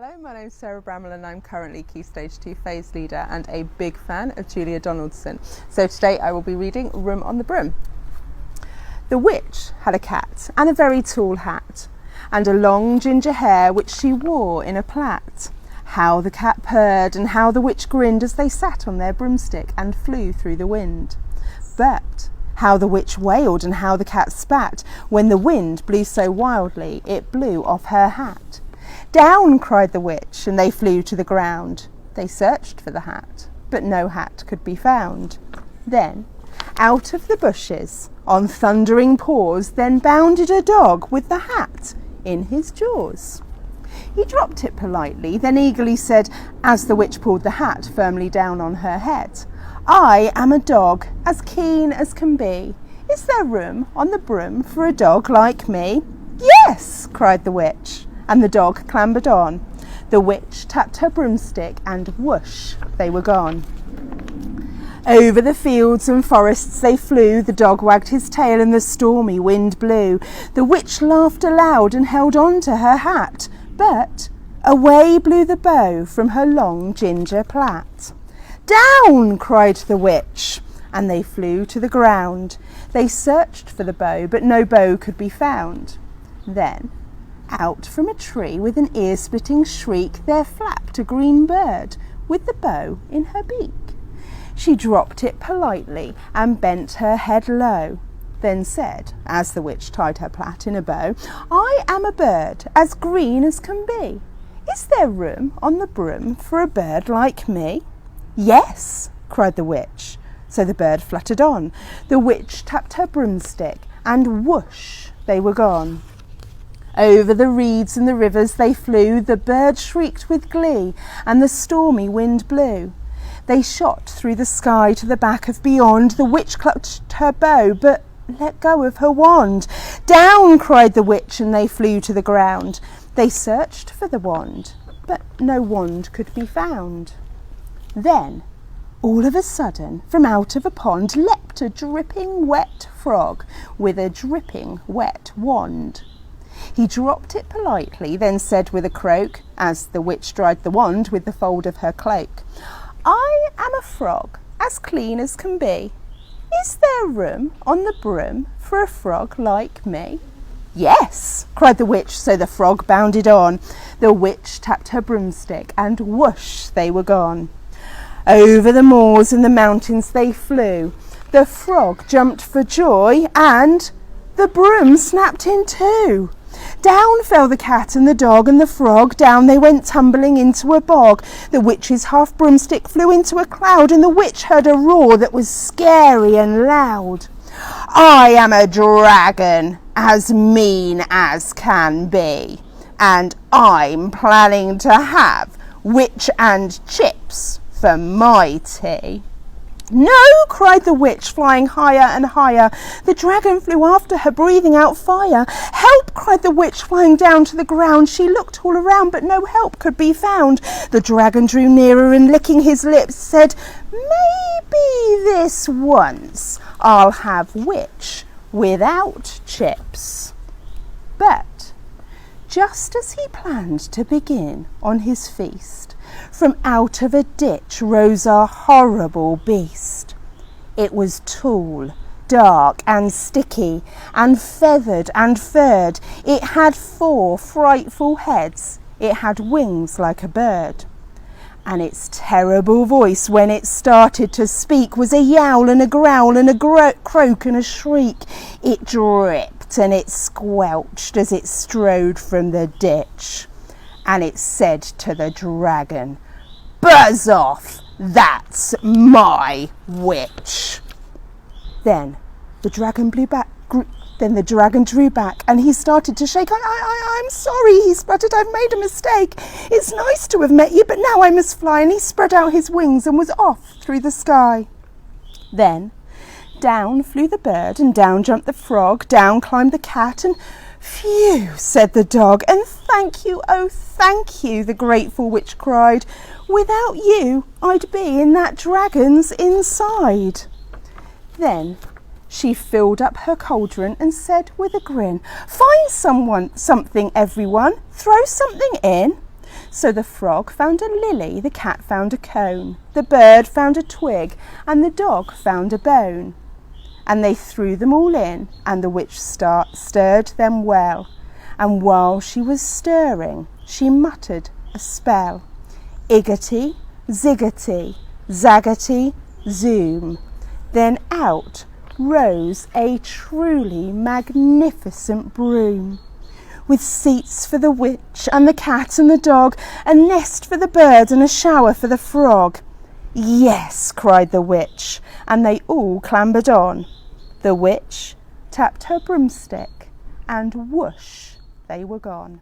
Hello, my name's Mrs Bramall and I'm currently Key Stage 2 phase leader and a big fan of Julia Donaldson. So today I will be reading Room on the Broom. The witch had a cat and a very tall hat and a long ginger hair which she wore in a plait. How the cat purred and how the witch grinned as they sat on their broomstick and flew through the wind. But how the witch wailed and how the cat spat when the wind blew so wildly it blew off her hat. Down, cried the witch, and they flew to the ground. They searched for the hat, but no hat could be found. Then, out of the bushes, on thundering paws, then bounded a dog with the hat in his jaws. He dropped it politely, then eagerly said, as the witch pulled the hat firmly down on her head, "I am a dog, as keen as can be. Is there room on the broom for a dog like me?" "Yes," cried the witch. And the dog clambered on. The witch tapped her broomstick and whoosh, they were gone. Over the fields and forests they flew, the dog wagged his tail and the stormy wind blew. The witch laughed aloud and held on to her hat, but away blew the bow from her long ginger plait. "Down!" cried the witch, and they flew to the ground. They searched for the bow, but no bow could be found. Then, out from a tree with an ear-splitting shriek there flapped a green bird with the bow in her beak. She dropped it politely and bent her head low, then said, as the witch tied her plait in a bow, "I am a bird as green as can be. Is there room on the broom for a bird like me?" "Yes," cried the witch. So the bird fluttered on. The witch tapped her broomstick and whoosh, they were gone. Over the reeds and the rivers they flew, the bird shrieked with glee, and the stormy wind blew. They shot through the sky to the back of beyond, the witch clutched her bow, but let go of her wand. "Down!" cried the witch, and they flew to the ground. They searched for the wand, but no wand could be found. Then, all of a sudden, from out of a pond leapt a dripping wet frog with a dripping wet wand. He dropped it politely, then said with a croak, as the witch dried the wand with the fold of her cloak, "I am a frog, as clean as can be. Is there room on the broom for a frog like me?" "Yes," cried the witch, so the frog bounded on. The witch tapped her broomstick, and whoosh, they were gone. Over the moors and the mountains they flew. The frog jumped for joy, and the broom snapped in two. Down fell the cat and the dog and the frog, down they went tumbling into a bog. The witch's half broomstick flew into a cloud, and the witch heard a roar that was scary and loud. "I am a dragon, as mean as can be, and I'm planning to have witch and chips for my tea." "No!" cried the witch, flying higher and higher. The dragon flew after her, breathing out fire. "Help!" cried the witch, flying down to the ground. She looked all around, but no help could be found. The dragon drew nearer and, licking his lips, said, "Maybe this once I'll have witch without chips." But just as he planned to begin on his feast, from out of a ditch rose a horrible beast. It was tall, dark and sticky, and feathered and furred. It had 4 frightful heads. It had wings like a bird. And its terrible voice, when it started to speak, was a yowl and a growl and a croak and a shriek. It dripped and it squelched as it strode from the ditch. And it said to the dragon, "Buzz off, that's my witch." Then the dragon drew back, and he started to shake. I'm sorry," he sputtered. "I've made a mistake. It's nice to have met you, but now I must fly." And he spread out his wings and was off through the sky. Then down flew the bird, and down jumped the frog, down climbed the cat, and "Phew," said the dog, and "Thank you, oh thank you," the grateful witch cried. "Without you I'd be in that dragon's inside." Then she filled up her cauldron and said with a grin, "Find something everyone, throw something in." So the frog found a lily, the cat found a cone, the bird found a twig, and the dog found a bone. And they threw them all in, and the witch stirred them well. And while she was stirring, she muttered a spell. Iggity, ziggity, zaggity, zoom. Then out rose a truly magnificent broom, with seats for the witch and the cat and the dog, a nest for the bird and a shower for the frog. Yes, cried the witch, and they all clambered on. The witch tapped her broomstick, and whoosh, they were gone.